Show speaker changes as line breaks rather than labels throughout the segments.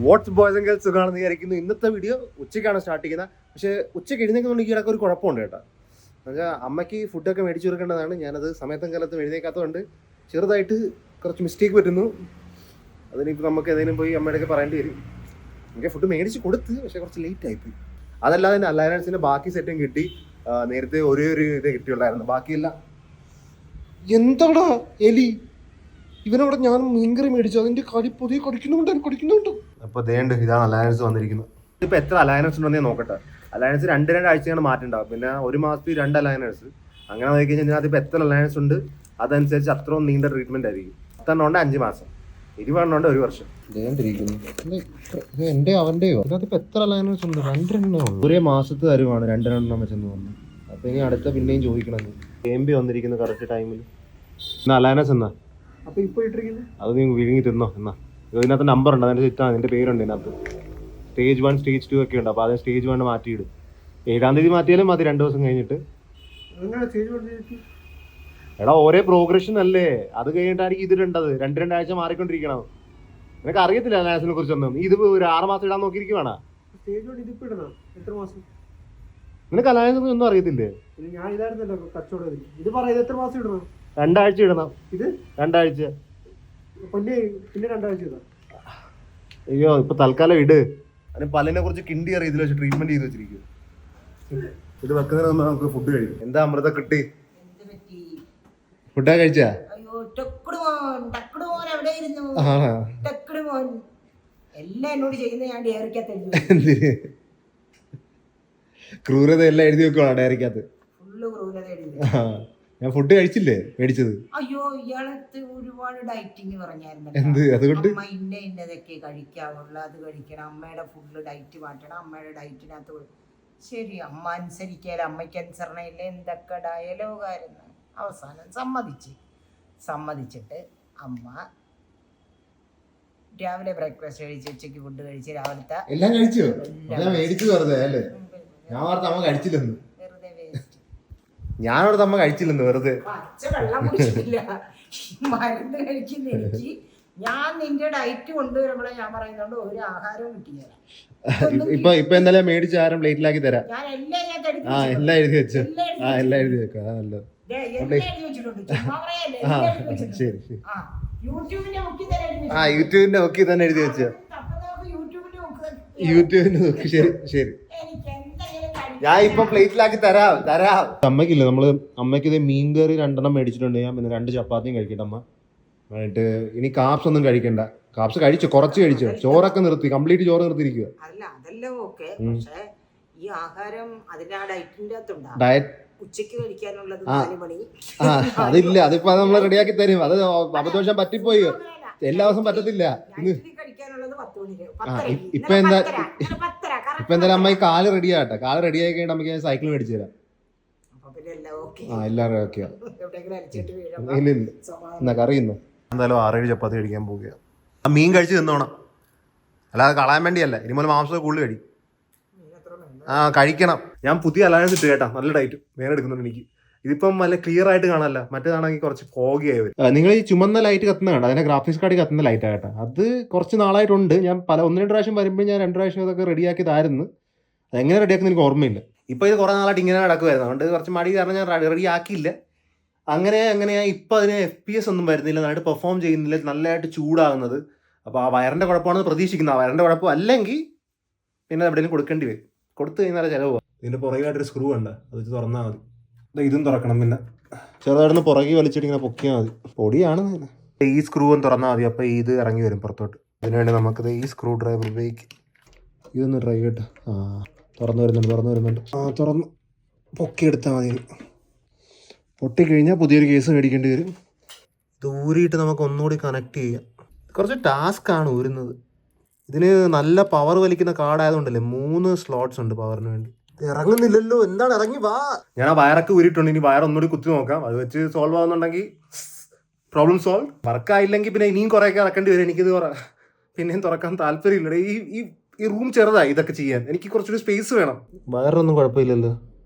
What's boys and girls സുഖമാണെന്ന് വിചാരിക്കുന്നു. ഇന്നത്തെ വീഡിയോ ഉച്ചയ്ക്കാണ് സ്റ്റാർട്ട് ചെയ്യുന്നത്. പക്ഷേ ഉച്ചയ്ക്ക് എഴുന്നേക്കുന്നുണ്ടെങ്കിൽ ഇടയ്ക്ക് ഒരു കുഴപ്പമുണ്ട് കേട്ടോ. എന്നുവെച്ചാൽ അമ്മയ്ക്ക് ഫുഡൊക്കെ മേടിച്ചു കൊടുക്കേണ്ടതാണ്. ഞാനത് സമയത്തും കാലത്തും എഴുന്നേക്കാത്തതുകൊണ്ട് ചെറുതായിട്ട് കുറച്ച് മിസ്റ്റേക്ക് പറ്റുന്നു. അതിനിപ്പോൾ നമുക്ക് ഏതെങ്കിലും പോയി അമ്മയുടെയൊക്കെ പറയേണ്ടി വരും. എനിക്ക് ഫുഡ് മേടിച്ച് കൊടുത്ത്, പക്ഷേ കുറച്ച് ലേറ്റ് ആയിപ്പോയി. അതല്ലാതെ തന്നെ അലയൻസിൻ്റെ ബാക്കി സെറ്റും കിട്ടി. നേരത്തെ ഒരേ ഒരു ഇതേ കിട്ടിയുള്ളായിരുന്നു, ബാക്കിയെല്ലാം. എന്താടാ എലി, ഇവനവിടെ ഞാൻ മീൻകറി മേടിച്ചു, അതിന്റെ കടി പുതിയ കടിക്കുന്നുണ്ട്. അപ്പൊ ദേണ്ട് ഇതാണ് അലയൻസ് വന്നിരിക്കുന്നത്. ഇപ്പൊ എത്ര അലയൻസ് ഉണ്ടെന്നേ നോക്കട്ടെ. അലയൻസ് രണ്ട് ആഴ്ചയാണ് മാറ്റുണ്ടാവും. പിന്നെ ഒരു മാസത്തിൽ 2 അലയൻസ്. അങ്ങനെ നോക്കി കഴിഞ്ഞാൽ ഇതിനകത്ത് ഇപ്പൊ എത്ര അലയൻസ് ഉണ്ട് അതനുസരിച്ച് അത്രയും നീണ്ട ട്രീറ്റ്മെന്റ് ആയിരിക്കും. 10 ഉണ്ട് 5 മാസം, 20 ഉണ്ട് 1 വർഷം. എന്റെ അവന്റെയോ അതിനകത്ത് ഇപ്പൊ എത്ര അലയൻസ് ഉണ്ട്? 2 ഒരേ മാസത്തെ തരുവാണ് 2 വെച്ചെന്ന് തോന്നുന്നു. അപ്പൊ ഇനി അടുത്ത പിന്നെയും ചോദിക്കണം. KMB വന്നിരിക്കുന്നു കറക്റ്റ് ടൈമിൽ. അലയൻസ് എന്നാ അപ്പൊ ഇപ്പൊ ഇട്ടിരിക്കുന്നത് അത് നീ വിഴുങ്ങി തിന്നോ എന്നാ. ഇതിനകത്ത് നമ്പർ ഉണ്ട്, അതിന്റെ ചുറ്റാണ്, നിന്റെ പേരുണ്ട് ഇതിനകത്ത്. സ്റ്റേജ് 1 സ്റ്റേജ് 2 ഒക്കെ ഉണ്ട്. അപ്പൊ അത് സ്റ്റേജ് 1 മാറ്റിയിടും. 7-ാം തീയതി മാറ്റിയാലും മതി, 2 ദിവസം കഴിഞ്ഞിട്ട്. എടാ ഒരേ പ്രോഗ്രഷൻ അല്ലേ, അത് കഴിഞ്ഞിട്ടായിരിക്കും ഇതിലുണ്ടത്. 2 ആഴ്ച മാറിക്കൊണ്ടിരിക്കണം. നിനക്ക് അറിയത്തില്ല അലയൻസിനെ കുറിച്ചൊന്നും. ഇത് ഒരു 6 മാസം ഇടാൻ നോക്കിയിരിക്കുവാണ്. നിനക്ക് അലയൻസ് ഒന്നും അറിയത്തില്ലേ? 2 ആഴ്ച ഇടണം. ഇത് 2 ആഴ്ച. പിന്നെ 2 ആഴ്ച ഇടാം. അയ്യോ ഇപ്പൊ തൽക്കാലം ഇട്. അതിന് പല്ലിനെ കുറിച്ച് കിണ്ടി അറിയാം, ഇതിൽ വെച്ച് ട്രീറ്റ്മെന്റ് ചെയ്ത് വെച്ചിരിക്കും. ഇത് വെക്കുന്നതിന് നമുക്ക് ഫുഡ് കഴിക്കും. എന്താ അമൃത കിട്ടി? ഫുഡാ കഴിച്ചാ? ക്രൂരത എല്ലാം എഴുതി വെക്കുവാണ് ഡയറിക്കകത്ത്. ഞാൻ ഫുഡ് കഴിച്ചില്ലേ മേടിച്ചത്?
അയ്യോ ഇയാളത്ത് ഒരുപാട് ഡയറ്റിങ് പറഞ്ഞായിരുന്നു.
എന്ത് അതുകൊണ്ട്?
അമ്മ ഇന്നതൊക്കെ കഴിക്കാവുള്ളൂ, അത് കഴിക്കണം, അമ്മയുടെ ഫുഡ് ഡയറ്റ് മാറ്റണം, അമ്മയുടെ ഡയറ്റിനകത്ത്. ശരി, അമ്മ അനുസരിക്കാല, അമ്മയ്ക്ക് അനുസരണയില്ല, എന്തൊക്കെ ഡയലോഗായിരുന്നു. അവസാനം സമ്മതിച്ചിട്ട് അമ്മ രാവിലെ ബ്രേക്ക്ഫാസ്റ്റ് കഴിച്ച്, ഉച്ചയ്ക്ക് ഫുഡ് കഴിച്ച്, രാവിലത്തെ
എല്ലാം കഴിച്ചു. മേടിച്ചു വെറുതെ അല്ലേ? ഞാൻ ഓർത്ത് അമ്മ കഴിച്ചില്ലെന്ന്. ഞാനോട് അമ്മ കഴിച്ചില്ലെന്ന് വെറുതെ.
മരുന്ന് കഴിക്കുന്ന എനിക്ക്, ഞാൻ നിന്റെ ഡയറ്റ് കൊണ്ടുവരുമ്പോഴേ ഞാൻ പറയുന്നുണ്ട് ഒരു ആഹാരവും കിട്ടിയല്ല.
ഇപ്പൊ എന്തായാലും മേടിച്ച് ആരും പ്ലേറ്റിലാക്കി തരാം.
ഞാൻ എല്ലാം
എല്ലാം എഴുതി വെച്ചു. എല്ലാം എഴുതി വെക്കാം, അതാ നല്ലത്. ശരി ശരി. യൂട്യൂബിന്റെ നോക്കി തന്നെ എഴുതി വെച്ച. യൂട്യൂബിന്റെ നോക്കി. ശരി ശരി, ഞാൻ ഇപ്പൊ പ്ലേറ്റിലാക്കി തരാം. അമ്മയ്ക്കില്ല, നമ്മള് അമ്മയ്ക്ക് ഇത് മീൻകറി 2 മേടിച്ചിട്ടുണ്ട്. ഞാൻ പിന്നെ 2 ചപ്പാത്തിയും കഴിക്കട്ടെ അമ്മ. എന്നിട്ട് ഇനി കാപ്സ് ഒന്നും കഴിക്കണ്ട. കാപ്സ് കഴിച്ചു, കുറച്ച് കഴിച്ചു. ചോറൊക്കെ നിർത്തി, കംപ്ലീറ്റ് ചോറ് നിർത്തിയിരിക്കുക.
ഈ ആഹാരം ഉച്ചയ്ക്ക് കഴിക്കാനുള്ളത്
അതില്ല, അതിപ്പോ നമ്മള് റെഡിയാക്കി തരും. അത് അബദ്ധവശം പറ്റിപ്പോയി, എല്ലാ ദിവസവും പറ്റത്തില്ല. ഇപ്പൊ എന്തായാലും അമ്മ ഈ കാല് റെഡിയാട്ടെ. കാല് റെഡിയായി കഴിഞ്ഞാൽ നമുക്ക് ഞാൻ സൈക്കിൾ മേടിച്ചു തരാം. എല്ലാവരും ഓക്കെയാ? ഇല്ല എന്നാ കറിയുന്നു. എന്തായാലും 6-7 ചപ്പാത്തി കഴിക്കാൻ പോവുക. ആ മീൻ കഴിച്ച് തിന്നോണം, അല്ലാതെ കളയാൻ വേണ്ടിയല്ല. ഇനി മുതൽ മാംസം കൂടുതൽ കഴിക്കും. കഴിക്കണം. ഞാൻ പുതിയ അലയൻസ് ഇട്ട് കേട്ടാ, നല്ല ഡയറ്റ് വേറെ എടുക്കുന്നുണ്ട് എനിക്ക്. ഇതിപ്പം നല്ല ക്ലിയർ ആയിട്ട് കാണാനല്ല, മറ്റേതാണെങ്കിൽ കുറച്ച് ഫോഗി ആയി വരും. നിങ്ങൾ ഈ ചുമന്ന ലൈറ്റ് കത്തുന്ന കണ്ട, അതിന്റെ ഗ്രാഫിക്സ് കാർഡിൽ കത്തുന്ന ലൈറ്റ് ആകട്ടെ. അത് കുറച്ച് നാളായിട്ടുണ്ട്. ഞാൻ 1-2 പ്രാവശ്യം വരുമ്പോൾ ഞാൻ 2 പ്രാവശ്യം ഇതൊക്കെ റെഡിയാക്കിയതായിരുന്നു. അതെങ്ങനെ റെഡിയാക്കുന്ന എനിക്ക് ഓർമ്മയില്ല. ഇപ്പൊ ഇത് കുറെ നാളായിട്ട് ഇങ്ങനെ നടക്കുമായിരുന്നു, അതുകൊണ്ട് കുറച്ച് മടി കാരണം ഞാൻ റെഡിയാക്കിയില്ല. അങ്ങനെ ഇപ്പൊ അതിന് FPS ഒന്നും വരുന്നില്ല, നന്നായിട്ട് പെർഫോം ചെയ്യുന്നില്ല, നല്ലതായിട്ട് ചൂടാകുന്നത്. അപ്പോൾ ആ വയറിന്റെ കുഴപ്പമാണെന്ന് പ്രതീക്ഷിക്കുന്നത്. ആ വയറിന്റെ കുഴപ്പം അല്ലെങ്കിൽ പിന്നെ എവിടെയെങ്കിലും കൊടുക്കേണ്ടി വരും. കൊടുത്തു കഴിഞ്ഞാൽ ചിലവ്. ഇതിന്റെ പുറകിലായിട്ടൊരു സ്ക്രൂ ഉണ്ട്, അത് വെച്ച് തുറന്നാൽ മതി. ഇതും തുറക്കണം, പിന്നെ ചെറുതായിട്ടൊന്ന് പുറകെ വലിച്ചിട്ട് ഇങ്ങനെ പൊക്കിയാൽ മതി. പൊടിയാണ്. ഈ സ്ക്രൂ ഒന്ന് തുറന്നാൽ മതി, അപ്പോൾ ഇത് ഇറങ്ങി വരും പുറത്തോട്ട്. അതിനുവേണ്ടി നമുക്കത് ഈ സ്ക്രൂ ഡ്രൈവർ ഉപയോഗിക്കും. ഇതൊന്ന് ട്രൈ ചെയ്യട്ടെ. തുറന്നു വരുന്നുണ്ട്. തുറന്ന് പൊക്കിയെടുത്താൽ മതി. പൊട്ടിക്കഴിഞ്ഞാൽ പുതിയൊരു കേസ് മേടിക്കേണ്ടി വരും. ഇത് ഊരിയിട്ട് നമുക്ക് ഒന്നുകൂടി കണക്ട് ചെയ്യാം. കുറച്ച് ടാസ്ക്കാണ് ഊരുന്നത്. ഇതിന് നല്ല പവർ വലിക്കുന്ന കാർഡായതുകൊണ്ടല്ലേ 3 സ്ലോട്ട്സ് ഉണ്ട് പവറിന് വേണ്ടി. ഇറങ്ങുന്നില്ലല്ലോ, എന്താണ്? ഇറങ്ങി വാ. ഞാൻ ആ വയറൊക്കെ ഊരിയിട്ടുണ്ട്. ഇനി വയർ ഒന്നുകൂടി കുത്തി നോക്കാം. അത് വെച്ച് സോൾവ് ആവുന്നുണ്ടെങ്കിൽ പ്രോബ്ലം സോൾവ്. വർക്കായില്ലെങ്കിൽ പിന്നെ ഇനിയും കുറേയൊക്കെ ഇറക്കേണ്ടി വരും. എനിക്കിത് പിന്നെയും തുറക്കാൻ താല്പര്യമില്ല. ഈ റൂം ചെറുതായി ഇതൊക്കെ ചെയ്യാൻ. എനിക്ക് കുറച്ചൊരു സ്പേസ് വേണം. വയറൊന്നും കുഴപ്പമില്ലല്ലോ.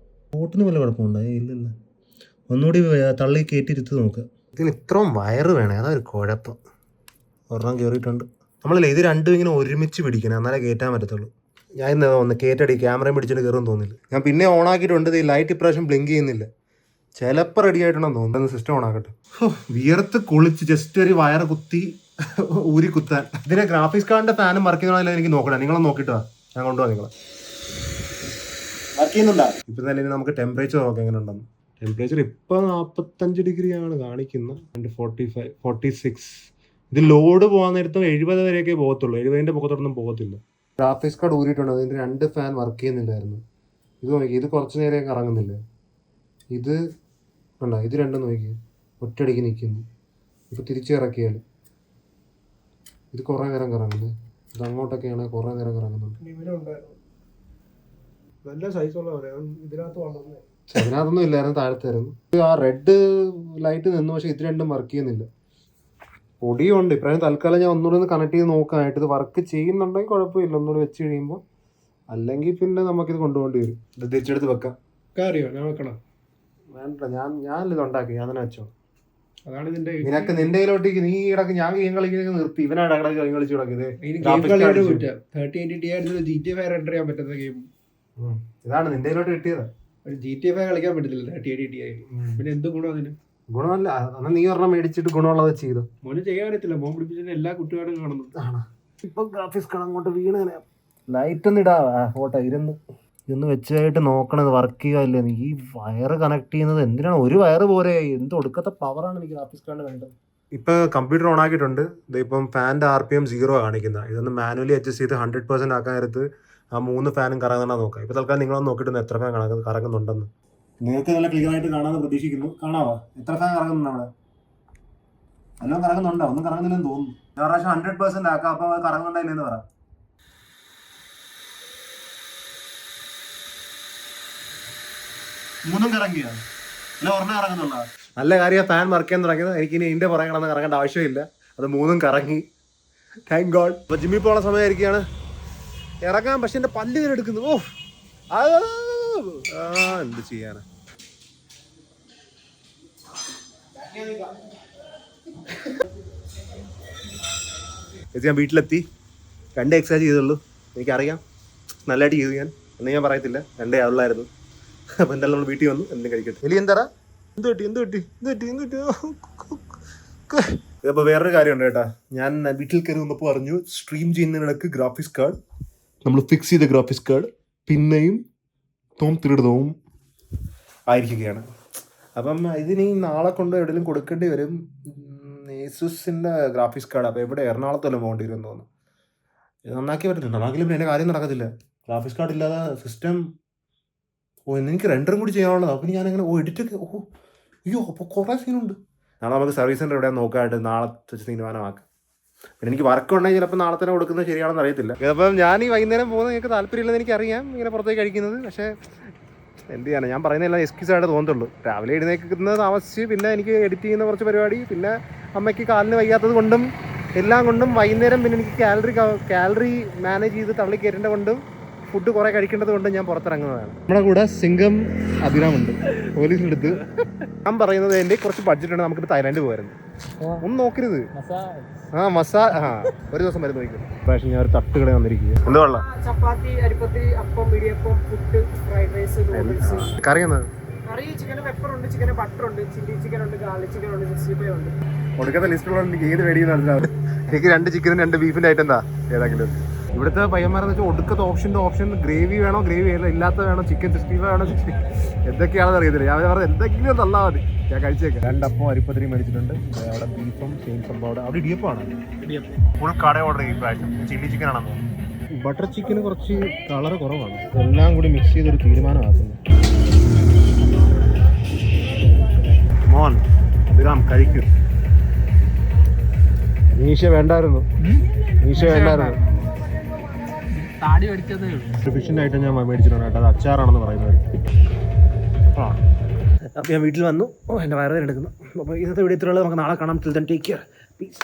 ബോട്ടിന് വല്ല കുഴപ്പമുണ്ടോ? ഇല്ലല്ലോ. ഒന്നുകൂടി തള്ളി കയറ്റിയിരുത്ത് നോക്കുക. ഇതിന് ഇത്രയും വയറ് വേണേ, അതാ ഒരു കുഴപ്പം. ഒരെണ്ണം കയറിയിട്ടുണ്ട്. നമ്മളല്ലേ ഇത് രണ്ടും ഇങ്ങനെ ഒരുമിച്ച് പിടിക്കണം എന്നാലേ കയറ്റാൻ പറ്റത്തുള്ളൂ. ഞാൻ ഇന്ന് ഒന്ന് കയറ്റടി ക്യാമറയും പിടിച്ചിട്ട് കയറുമെന്ന് തോന്നില്ല. ഞാൻ പിന്നെ ഓൺ ആക്കിയിട്ടുണ്ട്. ഈ ലൈറ്റ് ഇപ്രാവശ്യം ബ്ലിങ്ക് ചെയ്യുന്നില്ല. ചിലപ്പോൾ റെഡി ആയിട്ടുണ്ടെന്ന് തോന്നുന്നു. സിസ്റ്റം ഓൺ ആക്കട്ടെ. വിയർത്ത് കുളിച്ച് ജസ്റ്റ് ഒരു വയറ് കുത്തി ഊരി കുത്താൻ. ഇതിന്റെ ഗ്രാഫിക്സ് കാർഡിന്റെ ഫാനും വർക്ക് ചെയ്യുന്നതല്ല എനിക്ക് നോക്കണം. നിങ്ങളെ നോക്കിട്ടോ ഞാൻ കൊണ്ടുപോകാം. നിങ്ങളെ വർക്ക് ചെയ്യുന്നുണ്ടോ? ഇപ്പം തന്നെ നമുക്ക് ടെമ്പറേച്ചർ നോക്കാം എങ്ങനെ ഉണ്ടെന്ന്. ടെമ്പറേച്ചർ ഇപ്പം 45 ഡിഗ്രിയാണ് കാണിക്കുന്നത്. 46. ഇത് ലോഡ് പോകാൻ നേരത്തും 70 വരെയൊക്കെ പോകത്തുള്ളൂ. 70ന്റെ പൊക്കത്തോടൊന്നും പോകത്തില്ല. ഗ്രാഫിക്സ് കാർഡ് ഊരിയിട്ടുണ്ട്. അതിന്റെ 2 ഫാൻ വർക്ക് ചെയ്യുന്നില്ലായിരുന്നു. ഇത് നോക്കി, ഇത് കുറച്ച് നേരം കറങ്ങുന്നില്ല. ഇത് കണ്ടോ, ഇത് രണ്ടും നോക്കി ഒറ്റയടിക്ക് നിൽക്കുന്നു. ഇപ്പൊ തിരിച്ച് ഇറക്കിയാൽ ഇത് കുറേ നേരം കറങ്ങുന്നത്. ഇത് അങ്ങോട്ടൊക്കെയാണ് കുറേ നേരം കറങ്ങുന്നുണ്ട്.
നല്ല സൈസുള്ള
അതിനകത്തൊന്നും ഇല്ലായിരുന്നു, താഴത്തായിരുന്നു. ആ റെഡ് ലൈറ്റ് നിന്നു, പക്ഷെ ഇത് രണ്ടും വർക്ക് ചെയ്യുന്നില്ല. പൊടിയുണ്ട്. ഇപ്പോഴും തൽക്കാലം ഞാൻ ഒന്നുകൂടി ഒന്ന് കണക്ട് ചെയ്ത് നോക്കാനായിട്ട്. ഇത് വർക്ക് ചെയ്യുന്നുണ്ടെങ്കിൽ കുഴപ്പമില്ല, ഒന്നുകൂടി വെച്ച് കഴിയുമ്പോൾ. അല്ലെങ്കിൽ പിന്നെ നമുക്കിത് കൊണ്ടുപോകേണ്ടി വരും. ഇത് തിരിച്ചെടുത്ത് വെക്കാം.
അറിയോ ഞാൻ വെക്കണം?
വേണ്ട, ഞാനിത് ഉണ്ടാക്കി, ഞാൻ തന്നെ വെച്ചോ.
അതാണ് ഇതിന്റെ
നിനക്ക് നിന്റെ കയ്യിലോട്ടേക്ക് നീ ഇടക്ക് ഞാൻ ഗെയിം കളിക്കുന്നത് നിർത്തി. ഇവനാണ് ഇടക്ക് ഗെയിം കളിച്ചു കിടക്കുന്നത്.
റെൻഡർ ചെയ്യാൻ പറ്റുന്ന ഗെയിം
ഇതാണ് നിന്റെ കയ്യിലോട്ട് കിട്ടിയത്.
GTA കളിക്കാൻ പറ്റത്തില്ല 3080 Ti. പിന്നെ എന്ത് ഗുണം അതിന്?
ഗുണമല്ല, അന്ന് നീ ഒരെണ്ണം മേടിച്ചിട്ട് ഗുണമുള്ളത് ചെയ്തു.
മോന് ചെയ്യാൻ അറിയത്തില്ല. മോൻ പിടിപ്പിച്ച എല്ലാ കുട്ടികളും കാണുന്നു.
ഇപ്പൊ ഗ്രാഫിക്സ് കാണാൻ അങ്ങോട്ട് വീണ് ലൈറ്റ് ഒന്ന് ഇടാവാ. ഫോട്ടോ ഇതൊന്ന് വെച്ചായിട്ട് നോക്കണത് വർക്ക് ചെയ്യുകയല്ലേ. ഈ വയറ് കണക്ട് ചെയ്യുന്നത് എന്തിനാണ്? ഒരു വയറ് പോരെ. എന്ത് ഒടുക്കത്തെ പവറാണ് എനിക്ക് ഗ്രാഫിക്സ് കാർഡ് വേണ്ടത്. ഇപ്പൊ കമ്പ്യൂട്ടർ ഓൺ ആക്കിയിട്ടുണ്ട്. ഇതിപ്പം ഫാൻ്റെ RPM 0 കാണിക്കുന്നത്. ഇതൊന്ന് മാനുവലി അഡ്ജസ്റ്റ് ചെയ്ത് 100% ആക്കാൻ നേരത്ത് ആ 3 ഫാനും കറങ്ങുന്ന നോക്കാം. ഇപ്പൊ തൽക്കാലം നിങ്ങളൊന്ന് നോക്കിയിട്ട് എത്ര ഫാൻ കറങ്ങുന്നുണ്ടെന്ന്. നിങ്ങൾക്ക് നല്ല ക്ലിയർ ആയിട്ട് കാണാമെന്ന് പ്രതീക്ഷിക്കുന്നു. കാണാവോ എത്ര ഫാൻ കറങ്ങുന്നുണ്ട് അവിടെ? എല്ലാം കറങ്ങുന്നുണ്ടോ? ഒന്നും കറങ്ങുന്നില്ലെന്ന് തോന്നുന്നു. ഞാൻ പ്രാവശ്യം 100% ആക്കാം. അപ്പൊ അത് കറങ്ങുന്നുണ്ടായില്ലെന്ന് പറ. മൂന്നും കറങ്ങിയ അല്ല ഒരെണ്ണം കറങ്ങുന്നുള്ള നല്ല കാര്യം. ഫാൻ വർക്ക് ചെയ്യാൻ തുടങ്ങിയത്. എനിക്ക് ഇനി ഇതിന്റെ പുറകെ കിടന്ന് കറങ്ങേണ്ട ആവശ്യമില്ല. അത് മൂന്നും കറങ്ങി. Thank God. ഇപ്പൊ ജിമ്മിൽ പോകുന്ന സമയമായിരിക്കുകയാണ് ഇറങ്ങാൻ. പക്ഷെ എന്റെ പല്ല് ഇതിന് എടുക്കുന്നു. ഓ എന്ത് ചെയ്യാനാ. ഞാൻ വീട്ടിലെത്തി. 2 എക്സസൈസ് ചെയ്തുള്ളൂ. എനിക്കറിയാം നല്ലതായിട്ട് ചെയ്തു. ഞാൻ എന്ന് ഞാൻ പറയത്തില്ല, 2 ആവുള്ളായിരുന്നു. അപ്പൊ എന്തായാലും നമ്മൾ വീട്ടിൽ വന്നു എന്തും കഴിക്കട്ടെ. എലി എന്താ എന്ത് പറ്റി. ഇതപ്പോൾ വേറൊരു കാര്യമുണ്ട് കേട്ടാ. ഞാൻ വീട്ടിൽ കയറി വന്നപ്പോൾ പറഞ്ഞു സ്ട്രീം ചെയ്യുന്നതിനിടക്ക് ഗ്രാഫിക്സ് കാർഡ് നമ്മൾ ഫിക്സ് ചെയ്ത ഗ്രാഫിക്സ് കാർഡ് പിന്നെയും തിരുടവും ആയിരിക്കുകയാണ്. അപ്പം ഇതിനി നാളെ കൊണ്ട് എവിടെയെങ്കിലും കൊടുക്കേണ്ടി വരും. ഏസുസിൻ്റെ ഗ്രാഫിക്സ് കാർഡ്. അപ്പോൾ എവിടെ എറണാകുളത്തല്ലോ പോകേണ്ടി വരും തോന്നുന്നു. ഇത് നന്നാക്കി പറ്റുന്നുണ്ട്. നന്നാക്കിലും എൻ്റെ കാര്യം നടക്കത്തില്ല. ഗ്രാഫിക്സ് കാർഡ് ഇല്ലാതെ സിസ്റ്റം എനിക്ക് റെൻഡറും കൂടി ചെയ്യാനുള്ളത്. അപ്പം ഞാനങ്ങനെ എഡിറ്റൊക്കെ അയ്യോ അപ്പോൾ കുറേ സീനുണ്ട്. നാളെ നമുക്ക് സർവീസ് സെൻ്റർ എവിടെയാണ് നോക്കാനായിട്ട് നാളത്തെ തീരുമാനമാക്കാം. പിന്നെ എനിക്ക് വർക്ക് ഉണ്ടെങ്കിൽ ചിലപ്പോൾ നാളെ തന്നെ കൊടുക്കുന്നത് ശരിയാണെന്ന് അറിയത്തില്ല. അപ്പം ഞാൻ ഈ വൈകുന്നേരം പോകുന്നത് നിങ്ങൾക്ക് താല്പര്യമില്ലെന്ന് എനിക്കറിയാം, ഇങ്ങനെ പുറത്തേക്ക് കഴിക്കുന്നത്. പക്ഷേ എന്ത് ചെയ്യാനാണ്, ഞാൻ പറയുന്നതെല്ലാം എക്സ്ക്യൂസായിട്ട് തോന്നത്തുള്ളൂ. രാവിലെ എഴുന്നേൽക്കുന്നത് താമസിച്ച്, പിന്നെ എനിക്ക് എഡിറ്റ് ചെയ്യുന്ന കുറച്ച് പരിപാടി, പിന്നെ അമ്മയ്ക്ക് കാലിന് വയ്യാത്തത് കൊണ്ടും എല്ലാം കൊണ്ടും വൈകുന്നേരം പിന്നെ എനിക്ക് കാലറി മാനേജ് ചെയ്ത് തള്ളി കയറ്റേണ്ട കൊണ്ടും ഫുഡ് കുറേ കഴിക്കേണ്ടത് കൊണ്ട് ഞാൻ പുറത്തിറങ്ങുന്നതാണ്. നമ്മുടെ കൂടെ സിംഗം അഭിരാമുണ്ട്, പോലീസിലെടുത്ത്. ഞാൻ പറയുന്നത് എൻ്റെ കുറച്ച് ബഡ്ജറ്റ് ഉണ്ട്, നമുക്കിത് തായ്ലാൻഡ് പോകായിരുന്നു. ഒന്നും നോക്കരുത്. ഒരു ദിവസം മരുന്ന് നോക്കും. പക്ഷേ ഞാൻ ഒരു തട്ട് കട വന്നിരിക്കുക. എന്താ വെള്ളം?
ചപ്പാത്തി, അരിപ്പത്തി, appam, idiyappam, puttu, fried rice, noodles.
കറി എന്നാ?
കറി ചിക്കൻ പെപ്പർ ഉണ്ട്, ചിക്കൻ ബട്ടർ ഉണ്ട്, ചില്ലി ചിക്കൻ ഉണ്ട്, ഗാർലിക് ചിക്കൻ ഉണ്ട്, 65 ഉണ്ട്.
കൊടുക്കുന്ന ലിസ്റ്റുള്ള എനിക്ക് ഏത് മേടിക്കുന്ന മനസ്സിലാവും. എനിക്ക് 2 ചിക്കനും 2 ബീഫിൻ്റെ ഐറ്റം എന്താ ഏതെങ്കിലും. ഇവിടുത്തെ പയ്യന്മാരെന്ന് വെച്ചാൽ ഒടുക്കത്തെ ഓപ്ഷൻ ഗ്രേവി വേണോ, ഗ്രേവി ഇല്ലാത്ത വേണോ, ചിക്കൻ 65 വേണോ, എന്തൊക്കെയാണെന്ന് അറിയത്തില്ല. ഞാൻ പറഞ്ഞത് എന്തെങ്കിലും തന്നാൽ മതി, ഞാൻ കഴിച്ചേക്കാം. 2 അപ്പം അരിപ്പത്തിരി മേടിച്ചിട്ടുണ്ട്. അവിടെ ബീഫും സെയിം സംഭവം. അവിടെ ഇടിയപ്പമാണ്. ഫുൾ കട ഓർഡർ ചെയ്യും. പ്രാവശ്യം ചില്ലി ചിക്കൻ ആണെന്ന് തോന്നുന്നു. ബട്ടർ ചിക്കന് കുറച്ച് കളർ കുറവാണ്. എല്ലാം കൂടി മിക്സ് ചെയ്തൊരു തീരുമാനമാക്കുന്നു. മോൻ ഇതിരാം കഴിക്കും. മീശ വേണ്ടായിരുന്നു.
താടി മേടിച്ചതേ ഉള്ളൂ.
ഫിഷിൻ്റെ ഐറ്റം ഞാൻ മേടിച്ചിട്ടുണ്ട് കേട്ടോ. അത് അച്ചാറാണെന്ന് പറയുന്നത്. അപ്പോൾ ഞാൻ വീട്ടിൽ വന്നു. എൻ്റെ വയറുവേദന എടുക്കുന്നു. അപ്പോൾ ഇന്നത്തെ വീഡിയോ ഇത്രയുള്ളത്. നമുക്ക് നാളെ കാണാം. Till then take care. Piece.